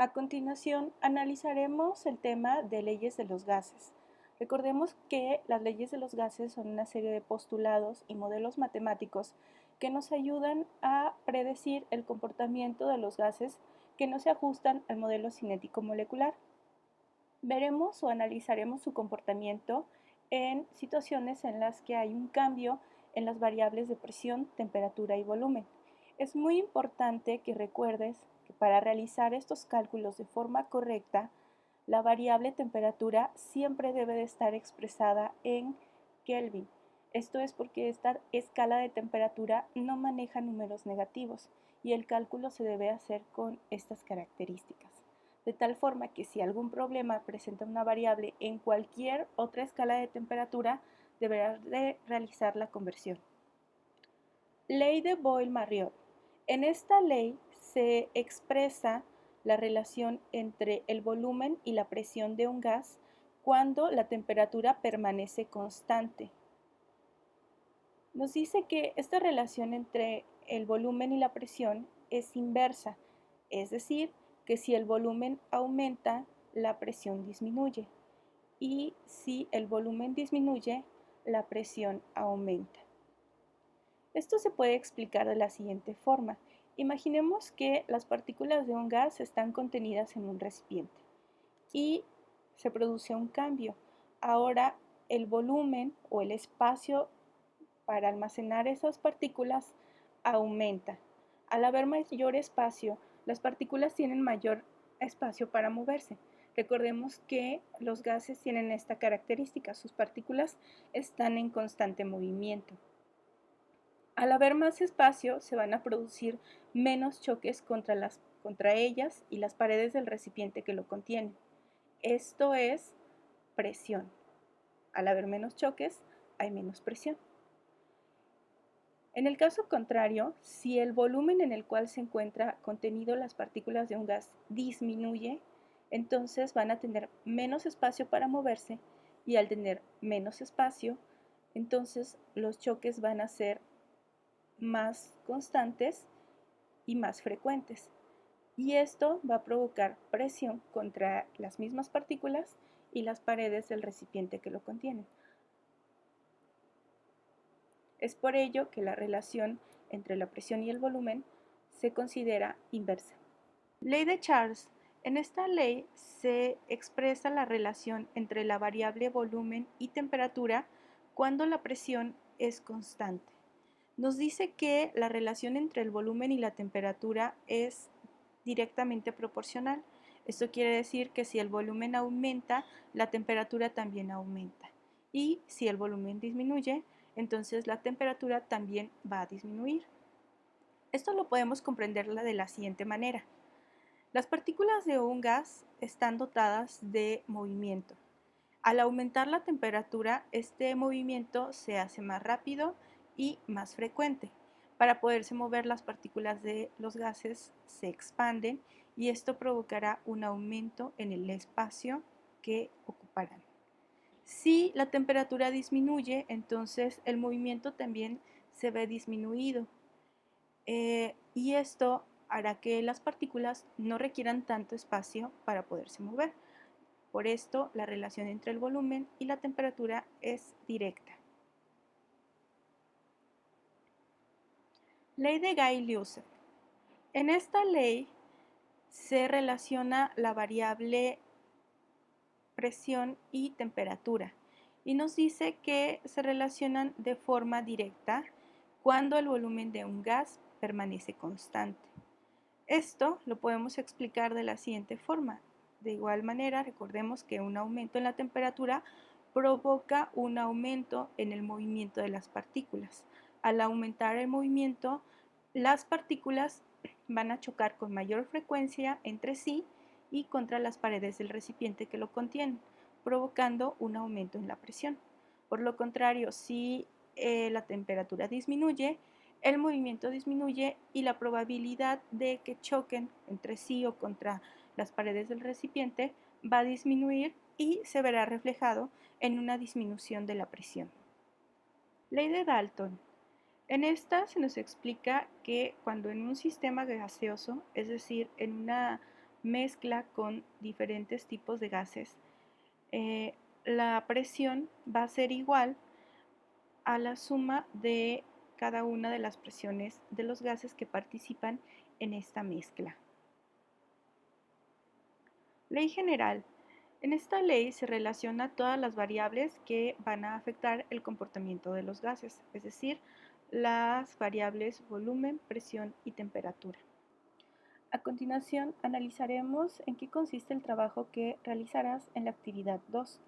A continuación, analizaremos el tema de leyes de los gases. Recordemos que las leyes de los gases son una serie de postulados y modelos matemáticos que nos ayudan a predecir el comportamiento de los gases que no se ajustan al modelo cinético molecular. Veremos o analizaremos su comportamiento en situaciones en las que hay un cambio en las variables de presión, temperatura y volumen. Es muy importante que recuerdes que para realizar estos cálculos de forma correcta, la variable temperatura siempre debe de estar expresada en Kelvin. Esto es porque esta escala de temperatura no maneja números negativos y el cálculo se debe hacer con estas características. De tal forma que si algún problema presenta una variable en cualquier otra escala de temperatura, deberás de realizar la conversión. Ley de Boyle-Mariotte. En esta ley se expresa la relación entre el volumen y la presión de un gas cuando la temperatura permanece constante. Nos dice que esta relación entre el volumen y la presión es inversa, es decir, que si el volumen aumenta, la presión disminuye, y si el volumen disminuye, la presión aumenta. Esto se puede explicar de la siguiente forma. Imaginemos que las partículas de un gas están contenidas en un recipiente y se produce un cambio. Ahora el volumen o el espacio para almacenar esas partículas aumenta. Al haber mayor espacio, las partículas tienen mayor espacio para moverse. Recordemos que los gases tienen esta característica, sus partículas están en constante movimiento. Al haber más espacio, se van a producir menos choques contra ellas y las paredes del recipiente que lo contienen. Esto es presión. Al haber menos choques, hay menos presión. En el caso contrario, si el volumen en el cual se encuentra contenido las partículas de un gas disminuye, entonces van a tener menos espacio para moverse y al tener menos espacio, entonces los choques van a ser más constantes y más frecuentes. Y esto va a provocar presión contra las mismas partículas y las paredes del recipiente que lo contienen. Es por ello que la relación entre la presión y el volumen se considera inversa. Ley de Charles. En esta ley se expresa la relación entre la variable volumen y temperatura cuando la presión es constante. Nos dice que la relación entre el volumen y la temperatura es directamente proporcional. Esto quiere decir que si el volumen aumenta, la temperatura también aumenta. Y si el volumen disminuye, entonces la temperatura también va a disminuir. Esto lo podemos comprender de la siguiente manera. Las partículas de un gas están dotadas de movimiento. Al aumentar la temperatura, este movimiento se hace más rápido y más frecuente. Para poderse mover, las partículas de los gases se expanden y esto provocará un aumento en el espacio que ocuparán. Si la temperatura disminuye, entonces el movimiento también se ve disminuido y esto hará que las partículas no requieran tanto espacio para poderse mover. Por esto, la relación entre el volumen y la temperatura es directa. Ley de Gay-Lussac. En esta ley se relaciona la variable presión y temperatura y nos dice que se relacionan de forma directa cuando el volumen de un gas permanece constante. Esto lo podemos explicar de la siguiente forma. De igual manera, recordemos que un aumento en la temperatura provoca un aumento en el movimiento de las partículas. Al aumentar el movimiento, las partículas van a chocar con mayor frecuencia entre sí y contra las paredes del recipiente que lo contienen, provocando un aumento en la presión. Por lo contrario, si la temperatura disminuye, el movimiento disminuye y la probabilidad de que choquen entre sí o contra las paredes del recipiente va a disminuir y se verá reflejado en una disminución de la presión. Ley de Dalton. En esta se nos explica que cuando en un sistema gaseoso, es decir, en una mezcla con diferentes tipos de gases, la presión va a ser igual a la suma de cada una de las presiones de los gases que participan en esta mezcla. Ley general. En esta ley se relaciona todas las variables que van a afectar el comportamiento de los gases, es decir, las variables volumen, presión y temperatura. A continuación, analizaremos en qué consiste el trabajo que realizarás en la actividad 2.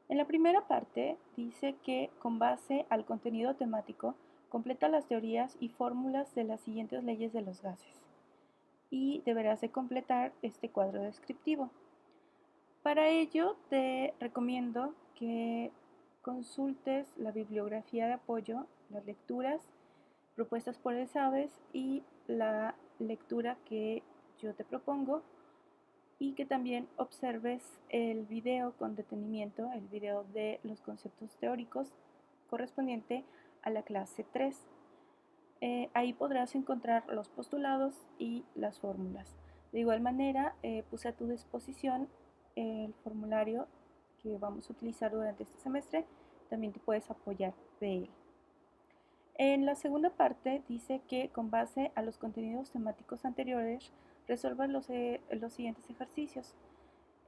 En la primera parte dice que, con base al contenido temático, completa las teorías y fórmulas de las siguientes leyes de los gases y deberás de completar este cuadro descriptivo. Para ello te recomiendo que consultes la bibliografía de apoyo, las lecturas propuestas por el SABES y la lectura que yo te propongo, y que también observes el video con detenimiento, el video de los conceptos teóricos correspondiente a la clase 3. Ahí podrás encontrar los postulados y las fórmulas. De igual manera, puse a tu disposición el formulario que vamos a utilizar durante este semestre. También te puedes apoyar de él. En la segunda parte dice que, con base a los contenidos temáticos anteriores, resuelvas los siguientes ejercicios.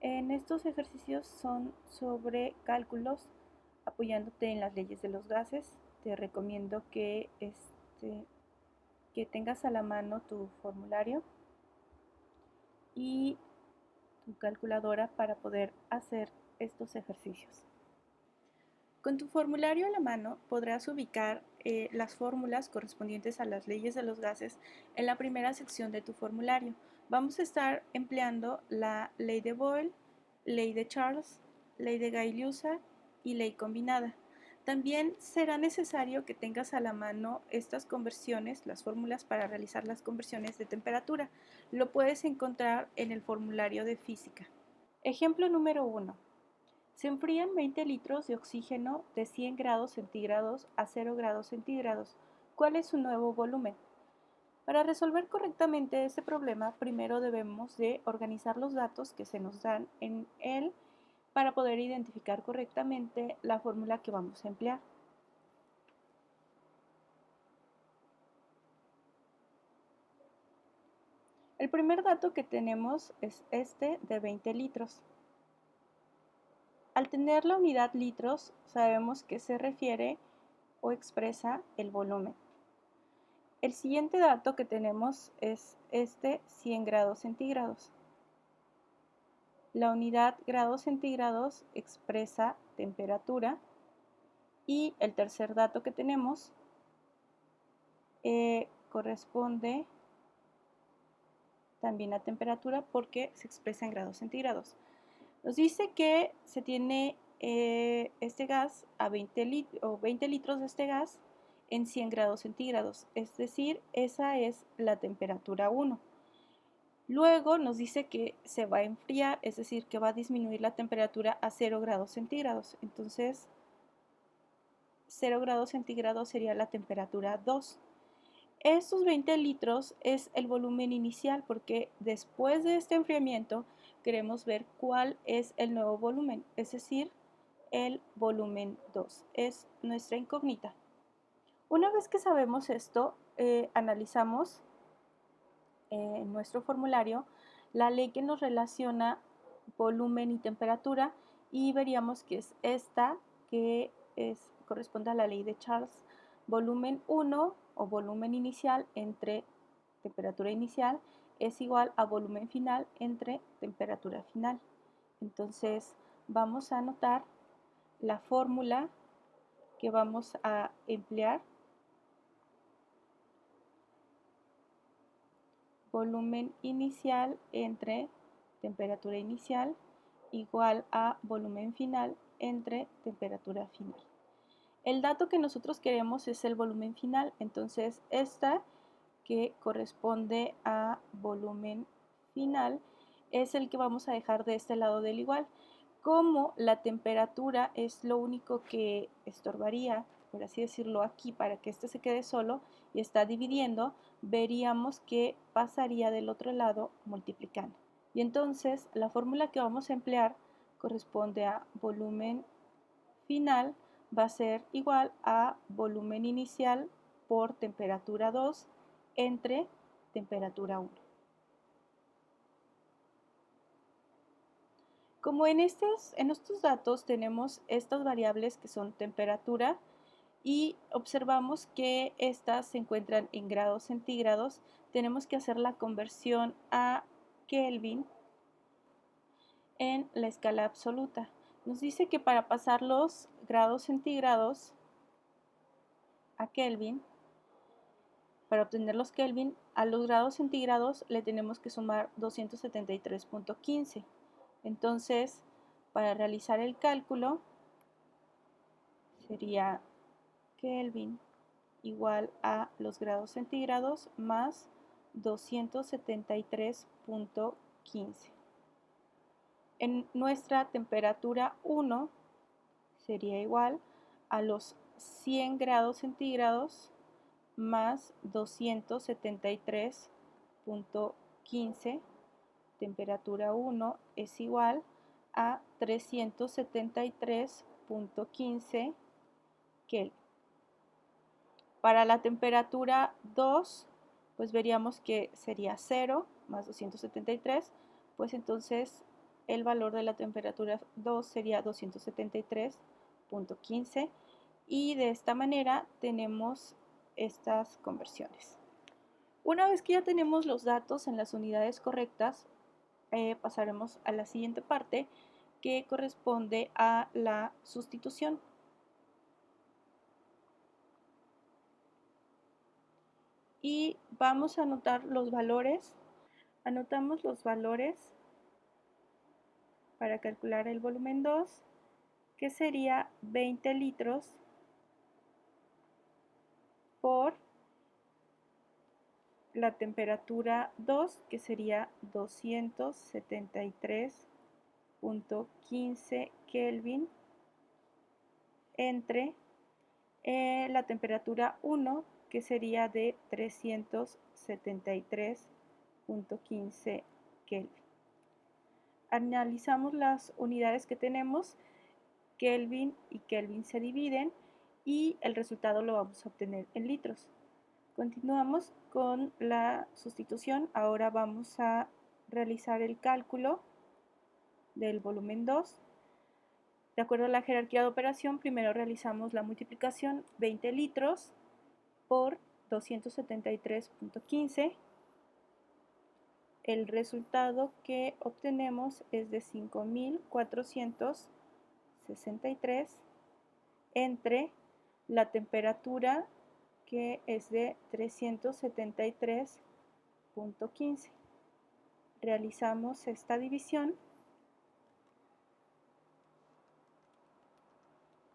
En estos ejercicios son sobre cálculos apoyándote en las leyes de los gases. Te recomiendo que tengas a la mano tu formulario y tu calculadora para poder hacer estos ejercicios. Con tu formulario a la mano podrás ubicar las fórmulas correspondientes a las leyes de los gases en la primera sección de tu formulario. Vamos a estar empleando la ley de Boyle, ley de Charles, ley de Gay-Lussac y ley combinada. También será necesario que tengas a la mano estas conversiones, las fórmulas para realizar las conversiones de temperatura. Lo puedes encontrar en el formulario de física. Ejemplo número 1. Se enfrían 20 litros de oxígeno de 100 grados centígrados a 0 grados centígrados. ¿Cuál es su nuevo volumen? Para resolver correctamente este problema, primero debemos de organizar los datos que se nos dan en él para poder identificar correctamente la fórmula que vamos a emplear. El primer dato que tenemos es este de 20 litros. Al tener la unidad litros, sabemos que se refiere o expresa el volumen. El siguiente dato que tenemos es este 100 grados centígrados. La unidad grados centígrados expresa temperatura, y el tercer dato que tenemos corresponde también a temperatura porque se expresa en grados centígrados. Nos dice que se tiene este gas a 20 litros de este gas en 100 grados centígrados, es decir, esa es la temperatura 1. Luego nos dice que se va a enfriar, es decir, que va a disminuir la temperatura a 0 grados centígrados. Entonces, 0 grados centígrados sería la temperatura 2. Estos 20 litros es el volumen inicial porque después de este enfriamiento queremos ver cuál es el nuevo volumen, es decir, el volumen 2. Es nuestra incógnita. Una vez que sabemos esto, analizamos en nuestro formulario la ley que nos relaciona volumen y temperatura y veríamos que es esta, que corresponde a la ley de Charles. Volumen 1 o volumen inicial entre temperatura inicial es igual a volumen final entre temperatura final. Entonces vamos a anotar la fórmula que vamos a emplear. Volumen inicial entre temperatura inicial igual a volumen final entre temperatura final. El dato que nosotros queremos es el volumen final, entonces esta que corresponde a volumen final es el que vamos a dejar de este lado del igual. Como la temperatura es lo único que estorbaría por así decirlo, aquí para que este se quede solo y está dividiendo, veríamos que pasaría del otro lado multiplicando. Y entonces la fórmula que vamos a emplear corresponde a volumen final va a ser igual a volumen inicial por temperatura 2 entre temperatura 1. Como en estos datos tenemos estas variables que son temperatura y observamos que estas se encuentran en grados centígrados, tenemos que hacer la conversión a Kelvin en la escala absoluta. Nos dice que para pasar los grados centígrados a Kelvin, para obtener los Kelvin, a los grados centígrados le tenemos que sumar 273.15. Entonces, para realizar el cálculo, sería Kelvin igual a los grados centígrados más 273.15. En nuestra temperatura 1 sería igual a los 100 grados centígrados más 273.15. Temperatura 1 es igual a 373.15 Kelvin. Para la temperatura 2, pues veríamos que sería 0 más 273, pues entonces el valor de la temperatura 2 sería 273.15 y de esta manera tenemos estas conversiones. Una vez que ya tenemos los datos en las unidades correctas, pasaremos a la siguiente parte que corresponde a la sustitución. Y vamos a anotar los valores. Anotamos los valores para calcular el volumen 2, que sería 20 litros por la temperatura 2, que sería 273.15 Kelvin, entre la temperatura 1, que sería de 373.15 Kelvin. Analizamos las unidades que tenemos, Kelvin y Kelvin se dividen y el resultado lo vamos a obtener en litros. Continuamos con la sustitución. Ahora vamos a realizar el cálculo del volumen 2. De acuerdo a la jerarquía de operación, primero realizamos la multiplicación 20 litros por 273.15. El resultado que obtenemos es de 5.463 entre la temperatura, que es de 373.15. Realizamos esta división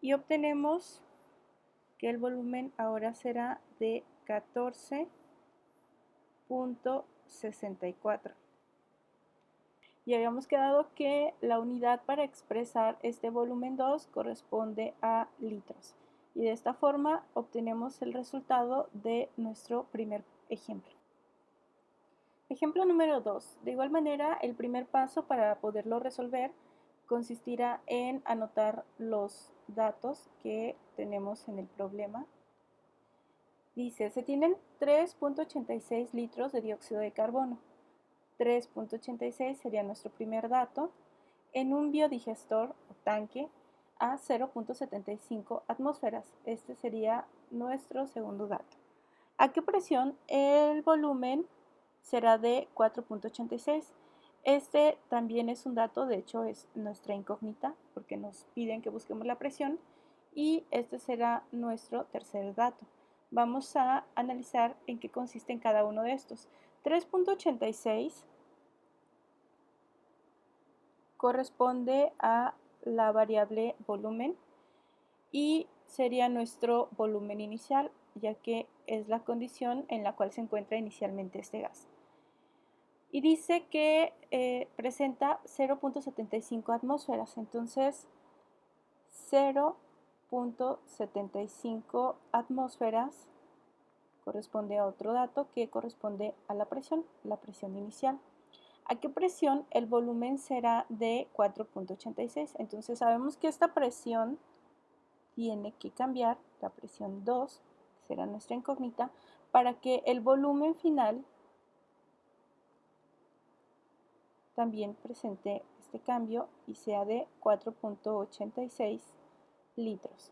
y obtenemos que el volumen ahora será de 14.64. Y habíamos quedado que la unidad para expresar este volumen 2 corresponde a litros. Y de esta forma obtenemos el resultado de nuestro primer ejemplo. Ejemplo número 2. De igual manera, el primer paso para poderlo resolver consistirá en anotar los datos que tenemos en el problema. Dice, se tienen 3.86 litros de dióxido de carbono. 3.86 sería nuestro primer dato, en un biodigestor o tanque a 0.75 atmósferas. Este sería nuestro segundo dato. ¿A qué presión? El volumen será de 4.86. Este también es un dato, de hecho es nuestra incógnita, porque nos piden que busquemos la presión, y este será nuestro tercer dato. Vamos a analizar en qué consiste en cada uno de estos. 3.86 corresponde a la variable volumen y sería nuestro volumen inicial, ya que es la condición en la cual se encuentra inicialmente este gas. Y dice que presenta 0.75 atmósferas, entonces 0 3.75 atmósferas corresponde a otro dato que corresponde a la presión inicial. ¿A qué presión? El volumen será de 4.86. Entonces sabemos que esta presión tiene que cambiar, la presión 2, que será nuestra incógnita, para que el volumen final también presente este cambio y sea de 4.86 litros.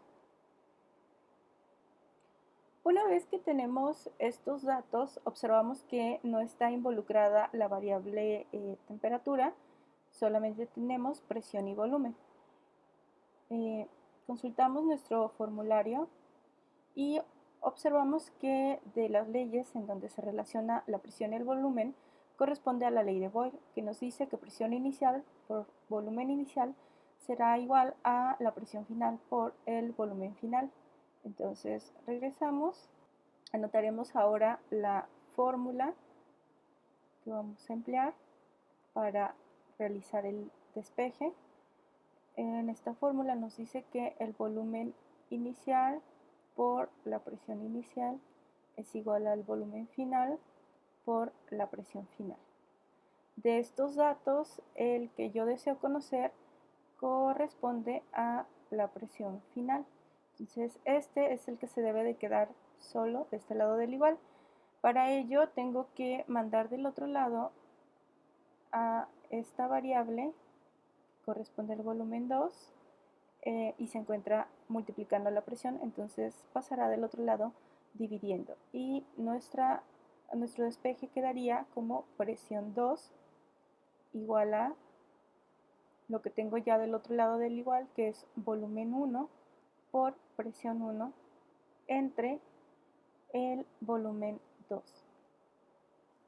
Una vez que tenemos estos datos, observamos que no está involucrada la variable temperatura, solamente tenemos presión y volumen. Consultamos nuestro formulario y observamos que de las leyes en donde se relaciona la presión y el volumen, corresponde a la ley de Boyle, que nos dice que presión inicial por volumen inicial será igual a la presión final por el volumen final. Entonces regresamos, anotaremos ahora la fórmula que vamos a emplear para realizar el despeje. En esta fórmula nos dice que el volumen inicial por la presión inicial es igual al volumen final por la presión final. De estos datos, el que yo deseo conocer corresponde a la presión final. Entonces, este es el que se debe de quedar solo de este lado del igual. Para ello, tengo que mandar del otro lado a esta variable, que corresponde al volumen 2, y se encuentra multiplicando la presión, entonces pasará del otro lado dividiendo. Y nuestro despeje quedaría como presión 2 igual a lo que tengo ya del otro lado del igual, que es volumen 1 por presión 1 entre el volumen 2.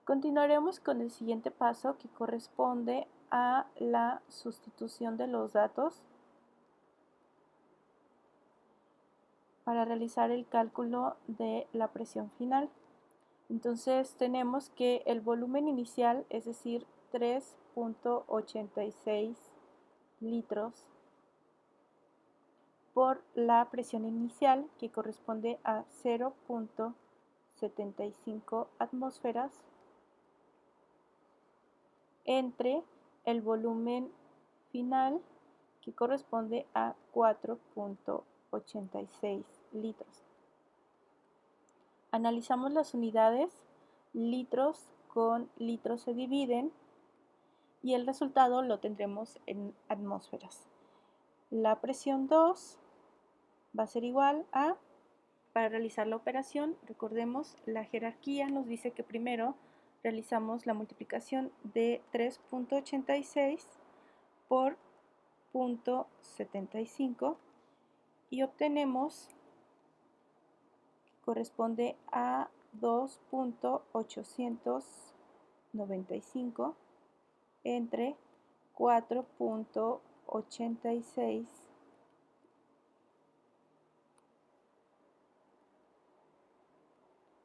Continuaremos con el siguiente paso, que corresponde a la sustitución de los datos para realizar el cálculo de la presión final. Entonces tenemos que el volumen inicial, es decir, 3.86 litros por la presión inicial, que corresponde a 0.75 atmósferas, entre el volumen final, que corresponde a 4.86 litros. Analizamos las unidades, litros con litros se dividen y el resultado lo tendremos en atmósferas. La presión 2 va a ser igual a, para realizar la operación, recordemos, la jerarquía nos dice que primero realizamos la multiplicación de 3.86 por 0.75 y obtenemos que corresponde a 2.895 entre 4.86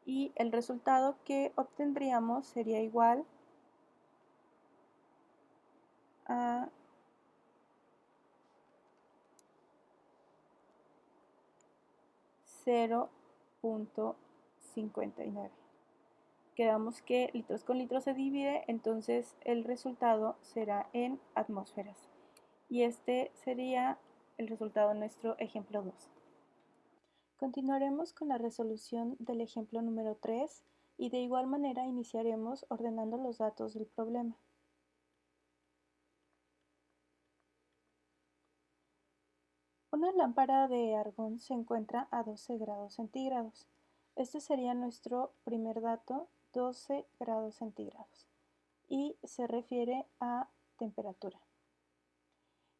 y el resultado que obtendríamos sería igual a 0.59. Quedamos que litros con litros se divide, entonces el resultado será en atmósferas. Y este sería el resultado de nuestro ejemplo 2. Continuaremos con la resolución del ejemplo número 3 y de igual manera iniciaremos ordenando los datos del problema. Una lámpara de argón se encuentra a 12 grados centígrados. Este sería nuestro primer dato, 12 grados centígrados, y se refiere a temperatura.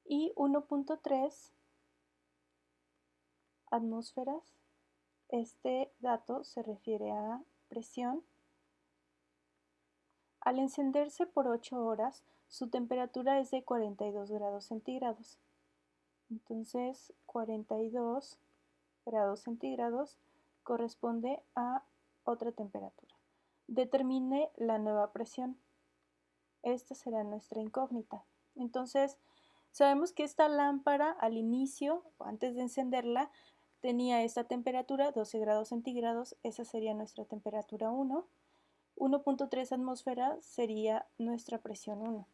Y 1.3 atmósferas, este dato se refiere a presión. Al encenderse por 8 horas, su temperatura es de 42 grados centígrados. Entonces, 42 grados centígrados corresponde a otra temperatura. Determine la nueva presión. Esta será nuestra incógnita. Entonces, Sabemos que esta lámpara al inicio, o antes de encenderla, tenía esta temperatura, 12 grados centígrados, esa sería nuestra temperatura 1. 1.3 atmósferas sería nuestra presión 1.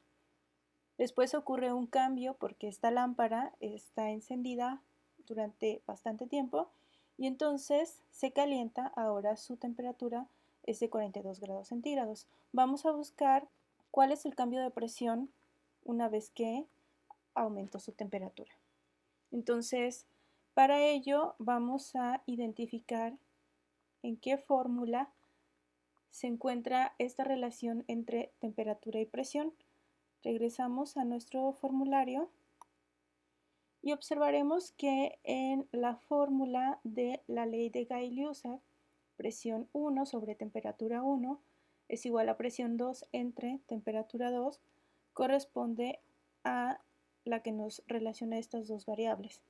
Después ocurre un cambio porque esta lámpara está encendida durante bastante tiempo y entonces se calienta, ahora su temperatura es de 42 grados centígrados. Vamos a buscar cuál es el cambio de presión una vez que aumentó su temperatura. Entonces, para ello vamos a identificar en qué fórmula se encuentra esta relación entre temperatura y presión. Regresamos a nuestro formulario y observaremos que en la fórmula de la ley de Gay-Lussac, presión 1 sobre temperatura 1 es igual a presión 2 entre temperatura 2, corresponde a la que nos relaciona estas dos variables.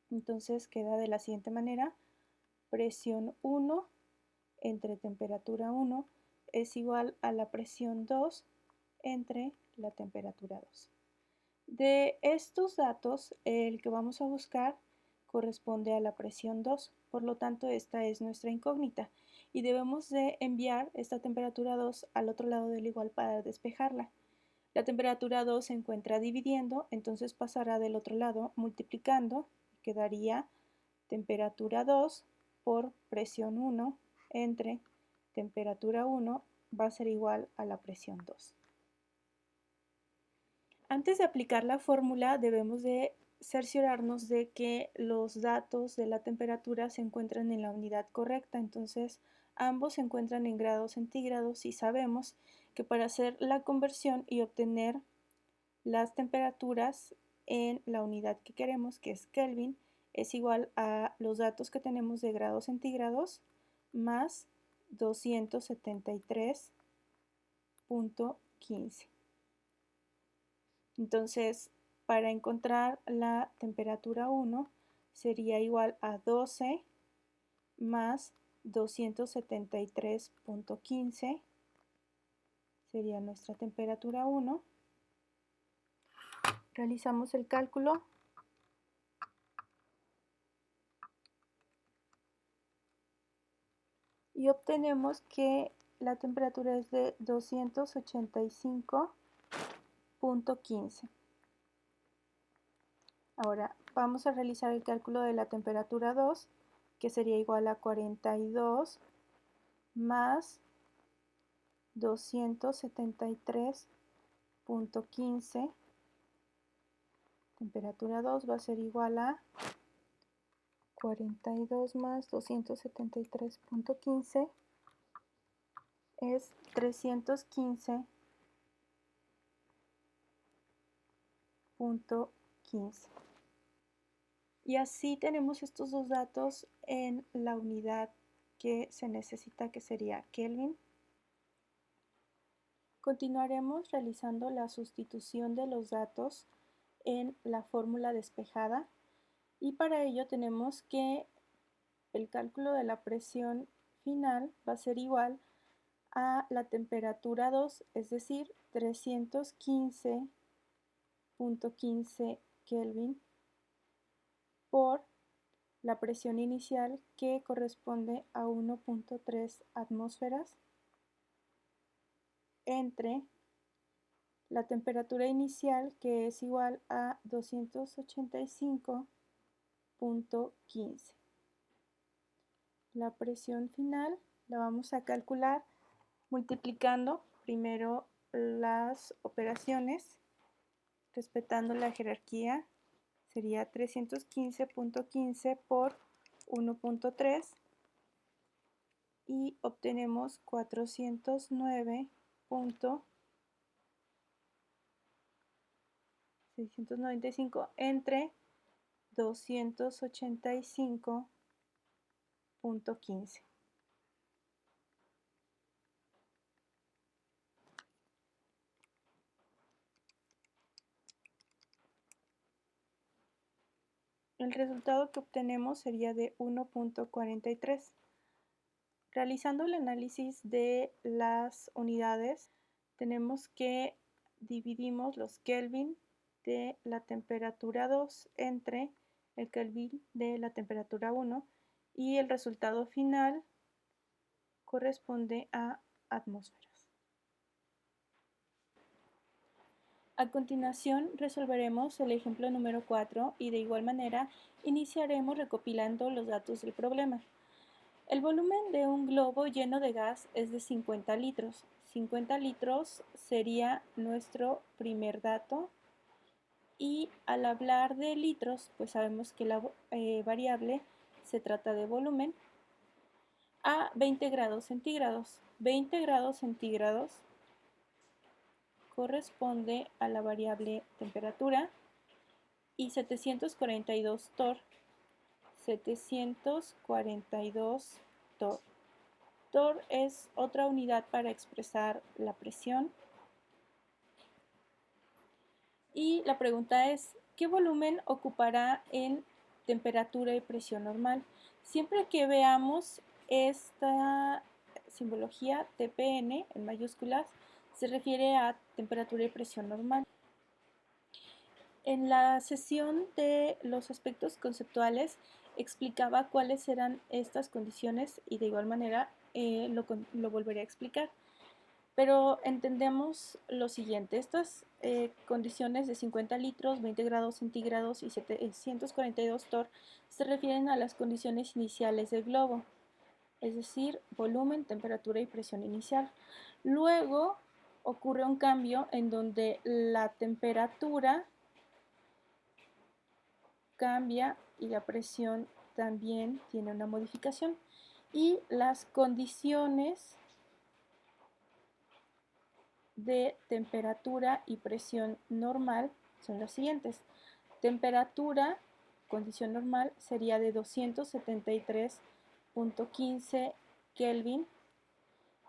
Entonces queda de la siguiente manera: presión 1 entre temperatura 1 es igual a la presión 2 entre la temperatura 2. De estos datos, el que vamos a buscar corresponde a la presión 2, por lo tanto esta es nuestra incógnita y debemos de enviar esta temperatura 2 al otro lado del igual para despejarla. La temperatura 2 se encuentra dividiendo, entonces pasará del otro lado multiplicando, quedaría temperatura 2 por presión 1 entre temperatura 1 va a ser igual a la presión 2. Antes de aplicar la fórmula debemos de cerciorarnos de que los datos de la temperatura se encuentran en la unidad correcta, entonces ambos se encuentran en grados centígrados y sabemos que para hacer la conversión y obtener las temperaturas en la unidad que queremos, que es Kelvin, es igual a los datos que tenemos de grados centígrados más 273.15. Entonces, para encontrar la temperatura 1 sería igual a 12 más 273.15, sería nuestra temperatura 1. Realizamos el cálculo y obtenemos que la temperatura es de 285.15. Ahora vamos a realizar el cálculo de la temperatura 2, que sería igual a 42 más 273.15. Temperatura 2 va a ser igual a 42 más 273.15 es 315.15. Y así tenemos estos dos datos en la unidad que se necesita, que sería Kelvin. Continuaremos realizando la sustitución de los datos en la fórmula despejada y para ello tenemos que el cálculo de la presión final va a ser igual a la temperatura 2, es decir, 315.15 Kelvin por la presión inicial, que corresponde a 1.3 atmósferas, entre la temperatura inicial, que es igual a 285.15. La presión final la vamos a calcular multiplicando primero las operaciones, respetando la jerarquía. Sería 315.15 por 1.3 y obtenemos 409.695 entre 285.15. El resultado que obtenemos sería de 1.43. Realizando el análisis de las unidades, tenemos que dividimos los Kelvin de la temperatura 2 entre el Kelvin de la temperatura 1 y el resultado final corresponde a atmósferas. A continuación resolveremos el ejemplo número 4 y de igual manera iniciaremos recopilando los datos del problema. El volumen de un globo lleno de gas es de 50 litros. 50 litros sería nuestro primer dato. Y al hablar de litros, pues sabemos que la variable se trata de volumen a 20 grados centígrados. 20 grados centígrados corresponde a la variable temperatura y 742 torr. 742 torr. Torr es otra unidad para expresar la presión. Y la pregunta es, ¿qué volumen ocupará en temperatura y presión normal? Siempre que veamos esta simbología TPN en mayúsculas, se refiere a temperatura y presión normal. En la sesión de los aspectos conceptuales explicaba cuáles eran estas condiciones y de igual manera lo volveré a explicar. Pero entendemos lo siguiente, estas condiciones de 50 litros, 20 grados centígrados y 742 torr se refieren a las condiciones iniciales del globo, es decir, volumen, temperatura y presión inicial. Luego ocurre un cambio en donde la temperatura cambia y la presión también tiene una modificación. Y las condiciones de temperatura y presión normal son las siguientes. Temperatura, condición normal, sería de 273.15 Kelvin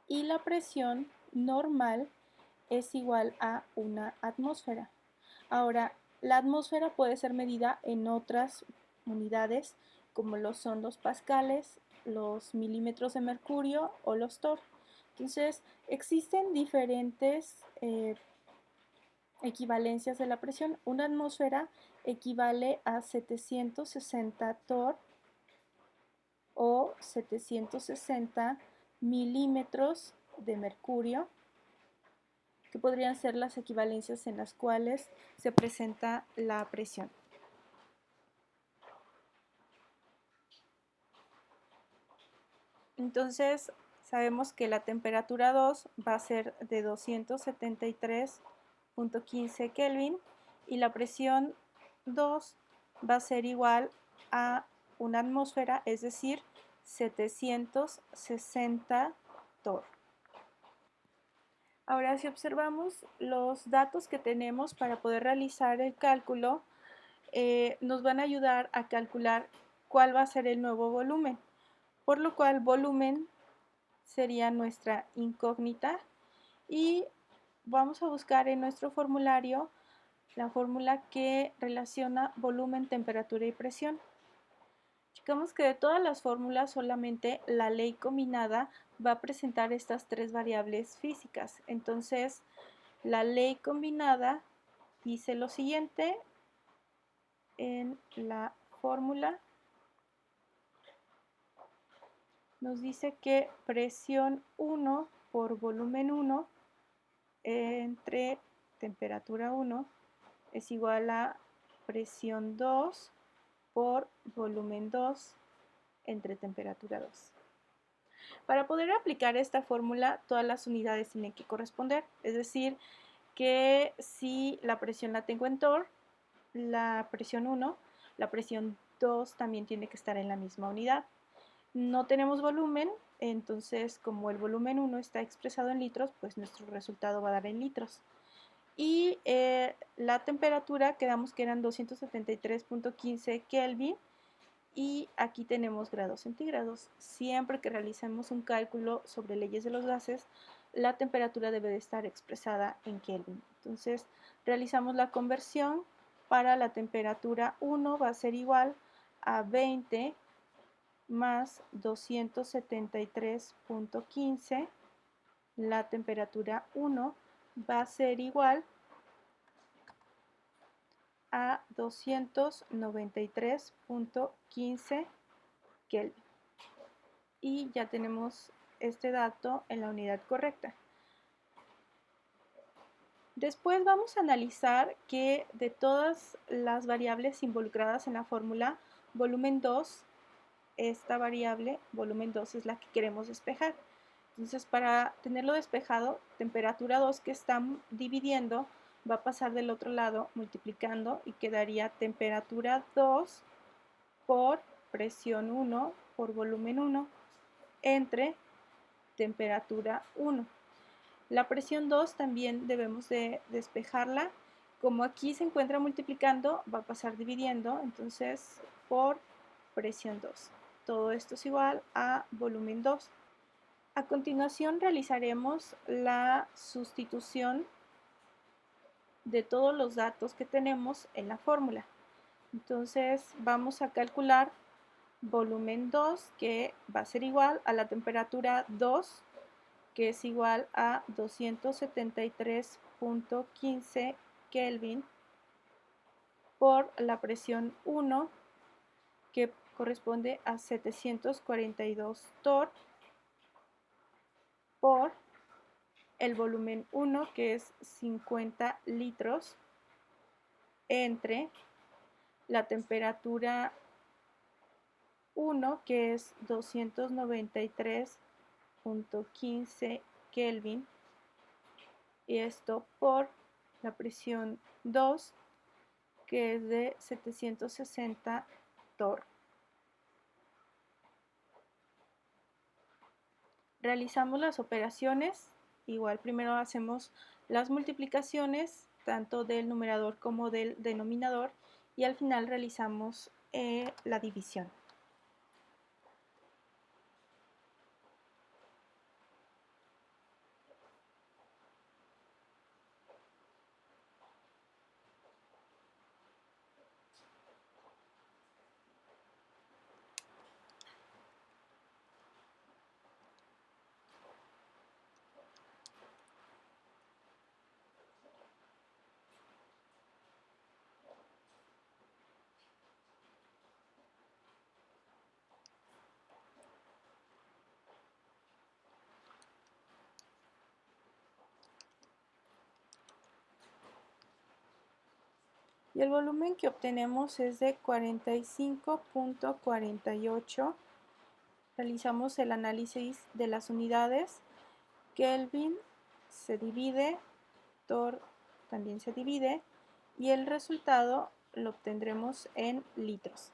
y la presión normal es igual a una atmósfera. Ahora, la atmósfera puede ser medida en otras unidades como lo son los pascales, los milímetros de mercurio o los torr. Entonces, existen diferentes equivalencias de la presión. Una atmósfera equivale a 760 torr o 760 milímetros de mercurio, que podrían ser las equivalencias en las cuales se presenta la presión. Entonces, sabemos que la temperatura 2 va a ser de 273.15 Kelvin y la presión 2 va a ser igual a una atmósfera, es decir, 760 torr. Ahora, si observamos los datos que tenemos para poder realizar el cálculo, nos van a ayudar a calcular cuál va a ser el nuevo volumen, por lo cual volumen sería nuestra incógnita y vamos a buscar en nuestro formulario la fórmula que relaciona volumen, temperatura y presión. Checamos que de todas las fórmulas solamente la ley combinada va a presentar estas tres variables físicas. Entonces, la ley combinada dice lo siguiente en la fórmula. Nos dice que presión 1 por volumen 1 entre temperatura 1 es igual a presión 2 por volumen 2 entre temperatura 2. Para poder aplicar esta fórmula, todas las unidades tienen que corresponder, es decir, que si la presión la tengo en torr, la presión 1, la presión 2 también tiene que estar en la misma unidad. No tenemos volumen, entonces como el volumen 1 está expresado en litros, pues nuestro resultado va a dar en litros. Y la temperatura, quedamos que eran 273.15 Kelvin y aquí tenemos grados centígrados. Siempre que realicemos un cálculo sobre leyes de los gases, la temperatura debe de estar expresada en Kelvin. Entonces realizamos la conversión. Para la temperatura 1 va a ser igual a 20 más 273.15. La temperatura 1 va a ser igual a 293.15 Kelvin. Y ya tenemos este dato en la unidad correcta. Después vamos a analizar que de todas las variables involucradas en la fórmula, volumen 2, esta variable, volumen 2, es la que queremos despejar. Entonces, para tenerlo despejado, temperatura 2 que están dividiendo va a pasar del otro lado multiplicando y quedaría temperatura 2 por presión 1 por volumen 1 entre temperatura 1. La presión 2 también debemos de despejarla. Como aquí se encuentra multiplicando, va a pasar dividiendo, entonces por presión 2. Todo esto es igual a volumen 2. A continuación realizaremos la sustitución de todos los datos que tenemos en la fórmula. Entonces vamos a calcular volumen 2, que va a ser igual a la temperatura 2, que es igual a 273.15 Kelvin, por la presión 1, que corresponde a 742 torr, por el volumen 1, que es 50 litros, entre la temperatura 1, que es 293.15 Kelvin, y esto por la presión 2, que es de 760 torr. Realizamos las operaciones. Igual primero hacemos las multiplicaciones tanto del numerador como del denominador y al final realizamos la división. Y el volumen que obtenemos es de 45.48. Realizamos el análisis de las unidades. Kelvin se divide, torr también se divide, y el resultado lo obtendremos en litros.